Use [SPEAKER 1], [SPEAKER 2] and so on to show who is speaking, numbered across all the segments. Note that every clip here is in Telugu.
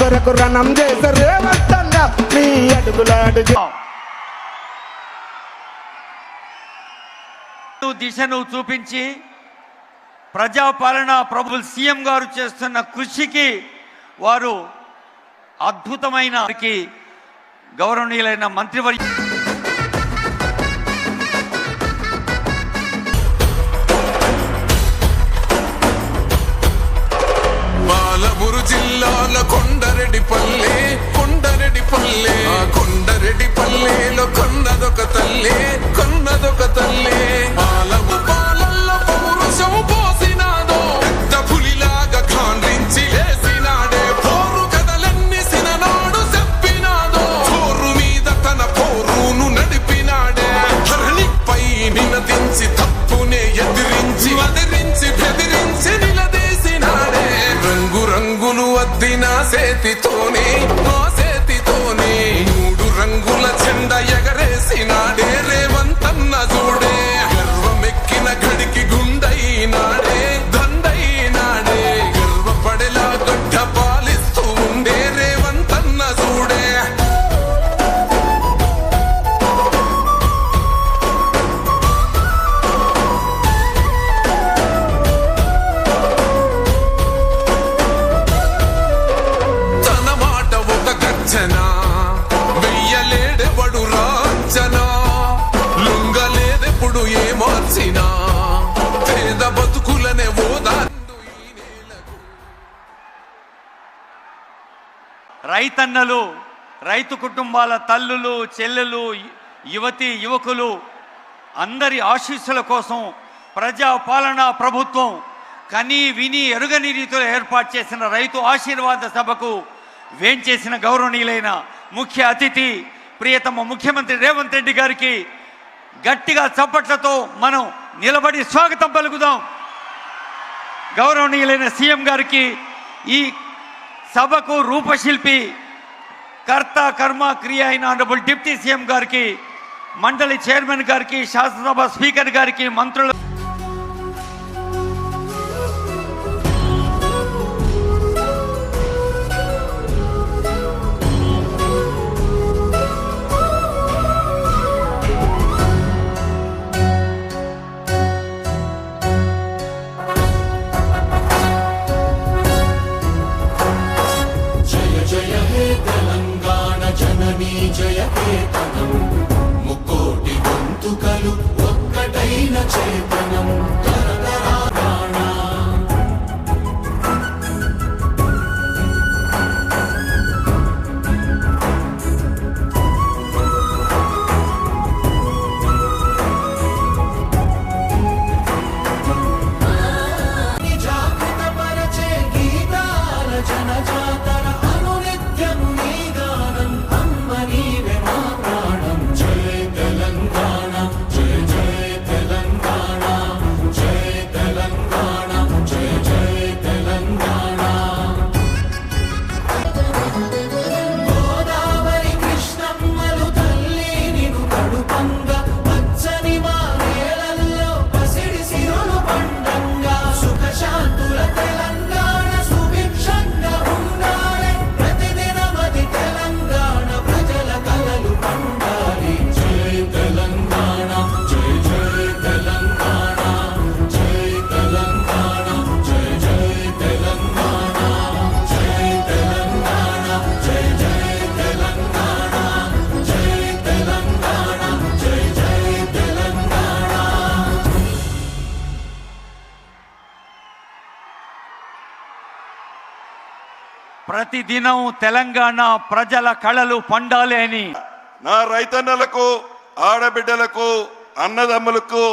[SPEAKER 1] కొరకు రణం చేసే రేవంతంగా నీ అడుగులాడు
[SPEAKER 2] దిశను చూపించి ప్రజాపాలన ప్రభుత్వ సీఎం గారు చేస్తున్న కృషికి వారు అద్భుతమైన గౌరవనీయులైన మంత్రివర్గ
[SPEAKER 3] పాలమూరు జిల్లాలో కొండరెడ్డిపల్లె కొండరెడ్డిపల్లెలో కొన్నదొక తల్లే పాలల్లో పౌరుషం పోసినాదో పెద్ద పులిలాగా ఖాండ్రించి లేసినాడే పోరు కథలన్నీ సిననాడు చెప్పినాదో పోరు మీద తన పోరును నడిపినాడే ధరణిపై నినదించి తప్పునే ఎదిరించి బెదిరించి నిలదీసినాడే రంగులు అద్దిన సేతితోనే మూడు రంగుల జెండ ఎగరేసినాడే రేవంతన్న చూడే గర్వమెక్కిన గడికి గుండైనాడే దండైనాడే గర్వపడేలా గడ్డ పాలిస్తూ ఉండే రేవంతన్న చూడే వెయ్యలేడెవడు రాంచనా లొంగలేదెప్పుడు ఏ మార్చినా పేద బతుకులనే
[SPEAKER 2] రైతన్నలు రైతు కుటుంబాల తల్లులు చెల్లెలు యువకులు అందరి ఆశీస్సుల కోసం ప్రజాపాలన ప్రభుత్వం కని విని ఎరుగని రీతిలో ఏర్పాటు చేసిన రైతు ఆశీర్వాద సభకు వేంచేసిన గౌరవనీయులైన ముఖ్య అతిథి ప్రియతమ ముఖ్యమంత్రి రేవంత్ రెడ్డి గారికి గట్టిగా చప్పట్లతో మనం నిలబడి స్వాగతం పలుకుదాం. గౌరవనీయులైన సీఎం గారికి, ఈ సభకు రూపశిల్పి కర్త కర్మ క్రియ అయిన ఆనరబుల్ డిప్యూటీ సీఎం గారికి, మండలి చైర్మన్ గారికి, శాసనసభ స్పీకర్ గారికి, మంత్రుల
[SPEAKER 4] జయ కేతనం ముక్కోటి గొంతుకలు ఒక్కటైన చేతనం జాగృత పరచే గీతాల జనజాతర అనునిత్యము నీ గానం నీవే మా ప్రాణం. జయ తెలంగాణ జయ జయ తెలంగాణ జయ తెలంగాణ జయ జయ తెలంగాణ. గోదావరి కృష్ణమ్మలు తల్లి నిను కడుపంగా పచ్చని మా నేలల్లో పసిడి సిరులు పండంగా సుఖశాంతుల తెలంగాణ సుభిక్షంగా ఉండాలి ప్రతిదినమది తెలంగాణ ప్రజల కలలు పండాలి. జై తెలంగాణ జై జై తెలంగాణ జై తెలంగాణ జై జై తెలంగాణ జై తెలంగాణ జై జై తెలంగాణ జై తెలంగాణ జై జై తెలంగాణ.
[SPEAKER 2] ప్రతిదినం తెలంగాణ ప్రజల కళలు పండాలి అని
[SPEAKER 5] నా రైతన్నలకు, ఆడబిడ్డలకు, అన్నదమ్ములకు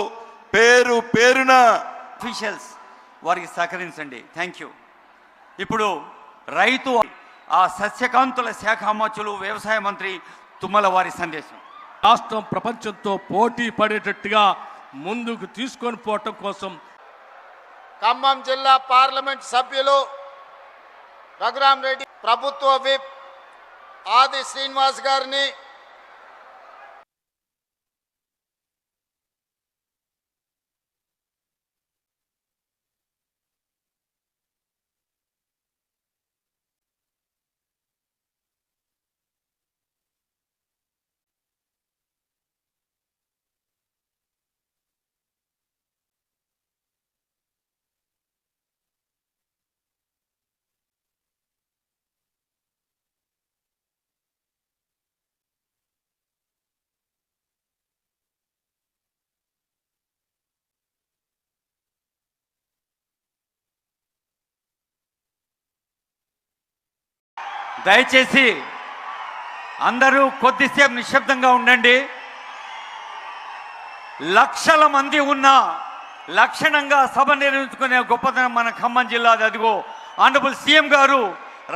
[SPEAKER 5] పేరు పేరున
[SPEAKER 2] అఫీషియల్స్ వారికి సహకరించండి. Thank you. ఇప్పుడు రైతు ఆ సస్యకాంతుల శాఖ మంత్రులు వ్యవసాయ మంత్రి తుమ్మల వారి సందేశం.
[SPEAKER 6] రాష్ట్రం ప్రపంచంతో పోటీ పడేటట్టుగా ముందుకు తీసుకొని పోవటం కోసం
[SPEAKER 7] ఖమ్మం జిల్లా పార్లమెంట్ సభ్యులు రఘురామ్ రెడ్డి, ప్రభుత్వ విప్ ఆది శ్రీనివాస్ గారిని
[SPEAKER 2] దయచేసి అందరూ కొద్దిసేపు నిశ్శబ్దంగా ఉండండి. లక్షల మంది ఉన్న లక్షణంగా సభ నిర్వహించుకునే గొప్పతనం మన ఖమ్మం జిల్లాది. అదిగో ఆనరబుల్ సీఎం గారు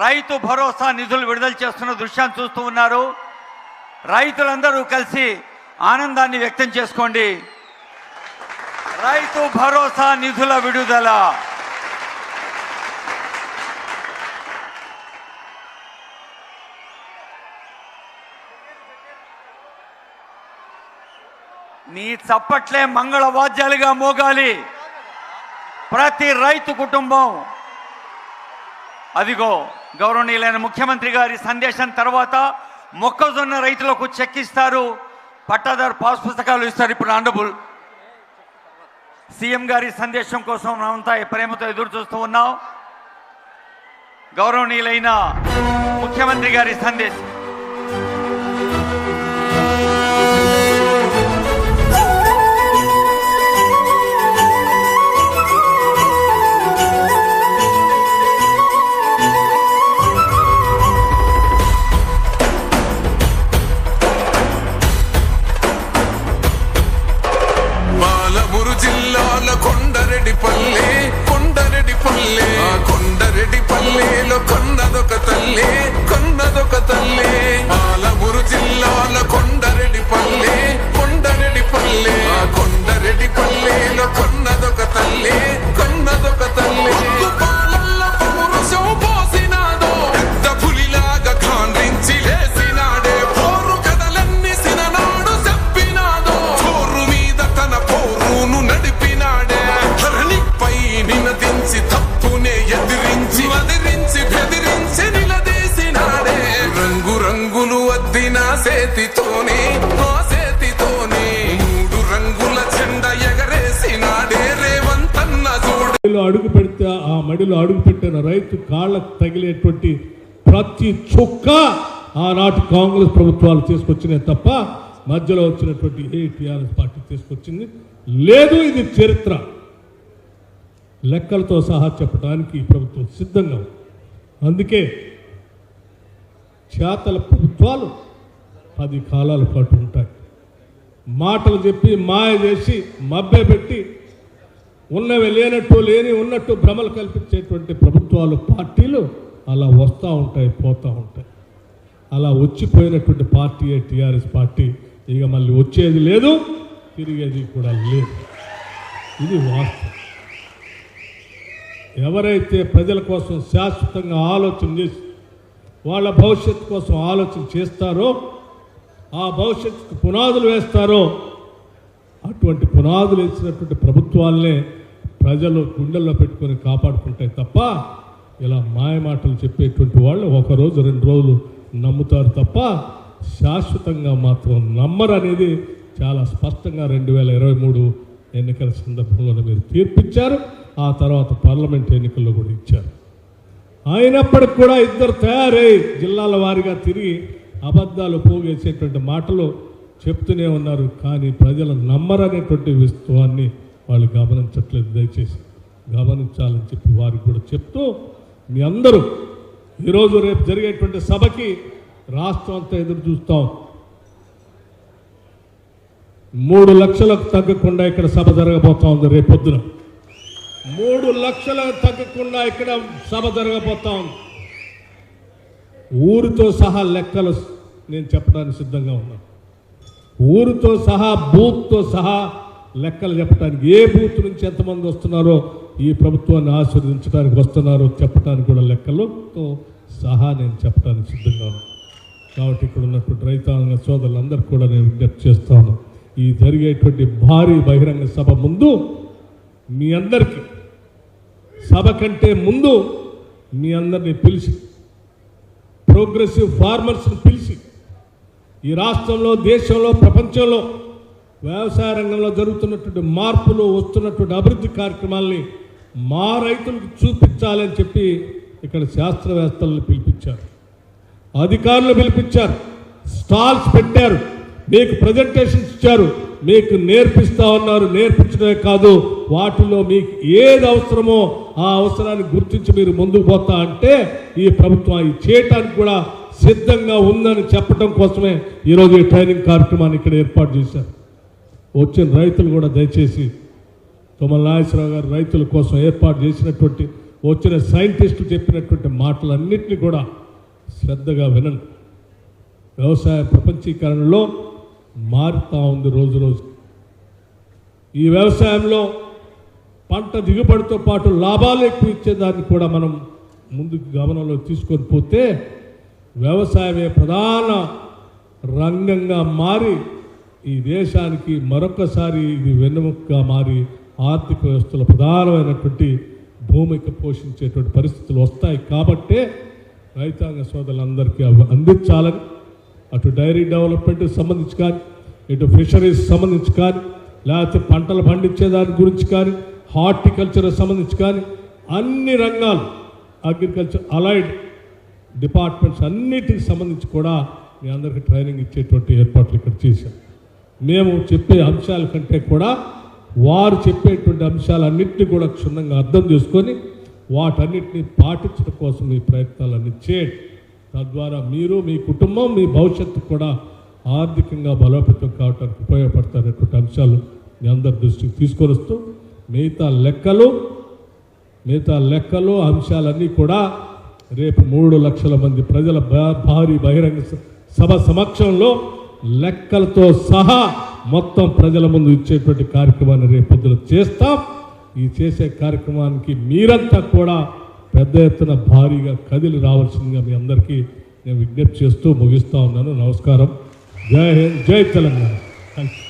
[SPEAKER 2] రైతు భరోసా నిధులు విడుదల చేస్తున్న దృశ్యాన్ని చూస్తూ ఉన్నారు. రైతులందరూ కలిసి ఆనందాన్ని వ్యక్తం చేసుకోండి. రైతు భరోసా నిధుల విడుదల. నీ చప్పట్లే మంగళ వాద్యాలుగా మోగాలి. ప్రతి రైతు కుటుంబం అదిగో గౌరవనీయులైన ముఖ్యమంత్రి గారి సందేశం తర్వాత మొక్కజొన్న రైతులకు చెక్ ఇస్తారు, పట్టాదారు పాస్ పుస్తకాలు ఇస్తారు. ఇప్పుడు ఆనరబుల్ సీఎం గారి సందేశం కోసం మనమంతా ప్రేమతో ఎదురు చూస్తూ ఉన్నాం. గౌరవనీయులైన ముఖ్యమంత్రి గారి సందేశం.
[SPEAKER 3] కొండరెడ్డిపల్లెలో కొన్నదొక తల్లి పాలమూరు జిల్లాలో కొండరెడ్డిపల్లె కొండరెడ్డిపల్లెలో కొన్నదొక తల్లి పాలల్లో పౌరుషం పోసినాదో పెద్ద పులిలాగా ఖాండ్రించి లేసినాడే పోరు కథలన్నీ సిననాడు చెప్పినాదో చోరు మీద తన పోరును నడిపినాడే ధరణిపై నినదించి తప్పునే ఎదిరించి బెదిరించి నిలదీసినాడే రంగు రంగులు అద్దిన సేతితోనే మూడు రంగుల జెండా ఎగరేసినాడే రేవంతన్న చూడు.
[SPEAKER 8] అడుగు పెడితే ఆ మడిలో అడుగు పెట్టిన రైతు కాళ్ళకు తగిలేటువంటి ప్రతి చుక్క ఆనాటి కాంగ్రెస్ ప్రభుత్వాలు తీసుకొచ్చినాయి తప్ప మధ్యలో వచ్చినటువంటి టీఆర్ఎస్ పార్టీ తీసుకొచ్చింది లేదు. ఇది చరిత్ర. లెక్కలతో సహా చెప్పడానికి ఈ ప్రభుత్వం సిద్ధంగా ఉంది. అందుకే చేతల ప్రభుత్వాలు 10 కాలాల పాటు ఉంటాయి. మాటలు చెప్పి మాయ చేసి మభ్యపెట్టి ఉన్నవి లేనట్టు లేని ఉన్నట్టు భ్రమలు కల్పించేటువంటి ప్రభుత్వాలు పార్టీలు అలా వస్తూ ఉంటాయి, పోతూ ఉంటాయి. అలా వచ్చిపోయినటువంటి పార్టీ టీఆర్ఎస్ పార్టీ. ఇక మళ్ళీ వచ్చేది లేదు, తిరిగేది కూడా లేదు. ఇది వాస్తవం. ఎవరైతే ప్రజల కోసం శాశ్వతంగా ఆలోచన చేసి వాళ్ళ భవిష్యత్తు కోసం ఆలోచన చేస్తారో, ఆ భవిష్యత్తుకు పునాదులు వేస్తారో, అటువంటి పునాదులు వేసినటువంటి ప్రభుత్వాలనే ప్రజలు గుండెల్లో పెట్టుకొని కాపాడుకుంటాయి తప్ప ఇలా మాయమాటలు చెప్పేటువంటి వాళ్ళు 1 రోజు 2 రోజులు నమ్ముతారు తప్ప శాశ్వతంగా మాత్రం నమ్మరు అనేది చాలా స్పష్టంగా 2023 ఎన్నికల సందర్భంలో మీరు తీర్పిచ్చారు. ఆ తర్వాత పార్లమెంట్ ఎన్నికల్లో కూడా ఇచ్చారు. అయినప్పటికి కూడా ఇద్దరు తయారై జిల్లాల వారీగా తిరిగి అబద్ధాలు పోగేసేటువంటి మాటలు చెప్తూనే ఉన్నారు. కానీ ప్రజలు నమ్మరనేటువంటి విషయాన్ని వాళ్ళు గమనించట్లేదు. దయచేసి గమనించాలని చెప్పి వారికి కూడా చెప్తూ మీ అందరూ ఈరోజు రేపు జరిగేటువంటి సభకి రాష్ట్రం అంతా ఎదురు చూస్తాం. 3 లక్షలకు తగ్గకుండా ఇక్కడ సభ జరగబోతా ఉంది. రేపొద్దున 3 లక్షలకు తగ్గకుండా ఇక్కడ సభ జరగబోతా ఉంది. ఊరితో సహా లెక్కలు నేను చెప్పడానికి సిద్ధంగా ఉన్నాను. ఊరితో సహా బూత్తో సహా లెక్కలు చెప్పడానికి, ఏ బూత్ నుంచి ఎంతమంది వస్తున్నారో, ఈ ప్రభుత్వాన్ని ఆశీర్వదించడానికి వస్తున్నారో చెప్పడానికి కూడా లెక్కలతో సహా నేను చెప్పడానికి సిద్ధంగా ఉన్నాను. కాబట్టి ఇక్కడ ఉన్నటువంటి రైతాంగ సోదరులందరూ కూడా నేను విజ్ఞప్తి చేస్తాను. ఈ జరిగేటువంటి భారీ బహిరంగ సభ ముందు మీ అందరికీ, సభ కంటే ముందు మీ అందరినీ పిలిచి, ప్రోగ్రెసివ్ ఫార్మర్స్ని పిలిచి, ఈ రాష్ట్రంలో, దేశంలో, ప్రపంచంలో వ్యవసాయ రంగంలో జరుగుతున్నటువంటి మార్పులు, వస్తున్నటువంటి అభివృద్ధి కార్యక్రమాల్ని మా రైతులకు చూపించాలని చెప్పి ఇక్కడ శాస్త్రవేత్తలను పిలిపించారు, అధికారులు పిలిపించారు, స్టాల్స్ పెట్టారు, మీకు ప్రజెంటేషన్స్ ఇచ్చారు. మీకు నేర్పిస్తా ఉన్నారు. నేర్పించడమే కాదు, వాటిలో మీకు ఏది అవసరమో ఆ అవసరాన్ని గుర్తించి మీరు ముందుకు పోతా అంటే ఈ ప్రభుత్వం ఇది చేయటానికి కూడా సిద్ధంగా ఉందని చెప్పడం కోసమే ఈరోజు ఈ ట్రైనింగ్ కార్యక్రమాన్ని ఇక్కడ ఏర్పాటు చేశారు. వచ్చిన రైతులు కూడా దయచేసి తుమ్మల నాగేశ్వరరావు గారు రైతుల కోసం ఏర్పాటు చేసినటువంటి వచ్చిన సైంటిస్టులు చెప్పినటువంటి మాటలన్నింటినీ కూడా శ్రద్ధగా వినండి. వ్యవసాయ ప్రపంచీకరణలో మారుతూ ఉంది రోజు రోజు. ఈ వ్యవసాయంలో పంట దిగుబడితో పాటు లాభాలు ఎక్కువ ఇచ్చేదాన్ని కూడా మనం ముందుకు గమనంలో తీసుకొని పోతే వ్యవసాయమే ప్రధాన రంగంగా మారి ఈ దేశానికి మరొకసారి ఇది వెన్నెముకగా మారి ఆర్థిక వ్యవస్థలో ప్రధానమైనటువంటి భూమిక పోషించేటువంటి పరిస్థితులు వస్తాయి. కాబట్టే రైతాంగ సోదరులందరికీ అవి అందించాలని అటు డైరీ డెవలప్మెంట్కి సంబంధించి కానీ, ఇటు ఫిషరీస్ సంబంధించి కానీ, లేకపోతే పంటలు పండించే దాని గురించి కానీ, హార్టికల్చర్కి సంబంధించి కానీ, అన్ని రంగాలు అగ్రికల్చర్ అలైడ్ డిపార్ట్మెంట్స్ అన్నిటికి సంబంధించి కూడా మీ అందరికీ ట్రైనింగ్ ఇచ్చేటువంటి ఏర్పాట్లు ఇక్కడ చేశాం. మేము చెప్పే అంశాల కంటే కూడా వారు చెప్పేటువంటి అంశాలన్నింటినీ కూడా క్షుణ్ణంగా అర్థం చేసుకొని వాటన్నిటిని పాటించడం కోసం మీ ప్రయత్నాలన్నీ చేయండి. తద్వారా మీరు, మీ కుటుంబం, మీ భవిష్యత్తు కూడా ఆర్థికంగా బలోపేతం కావడానికి ఉపయోగపడతారనేటువంటి అంశాలు మీ అందరి దృష్టికి తీసుకొని వస్తూ మిగతా లెక్కలు అంశాలన్నీ కూడా రేపు 3 లక్షల మంది ప్రజల భారీ బహిరంగ సభ సమక్షంలో లెక్కలతో సహా మొత్తం ప్రజల ముందు ఇచ్చేటువంటి కార్యక్రమాన్ని రేపు పొద్దున చేస్తాం. ఈ చేసే కార్యక్రమానికి మీరంతా కూడా పెద్ద ఎత్తున భారీగా కదిలి రావాల్సిందిగా మీ అందరికీ నేను విజ్ఞప్తి చేస్తూ ముగిస్తా ఉన్నాను. నమస్కారం. జై హింద్, జై తెలంగాణ. Thank you.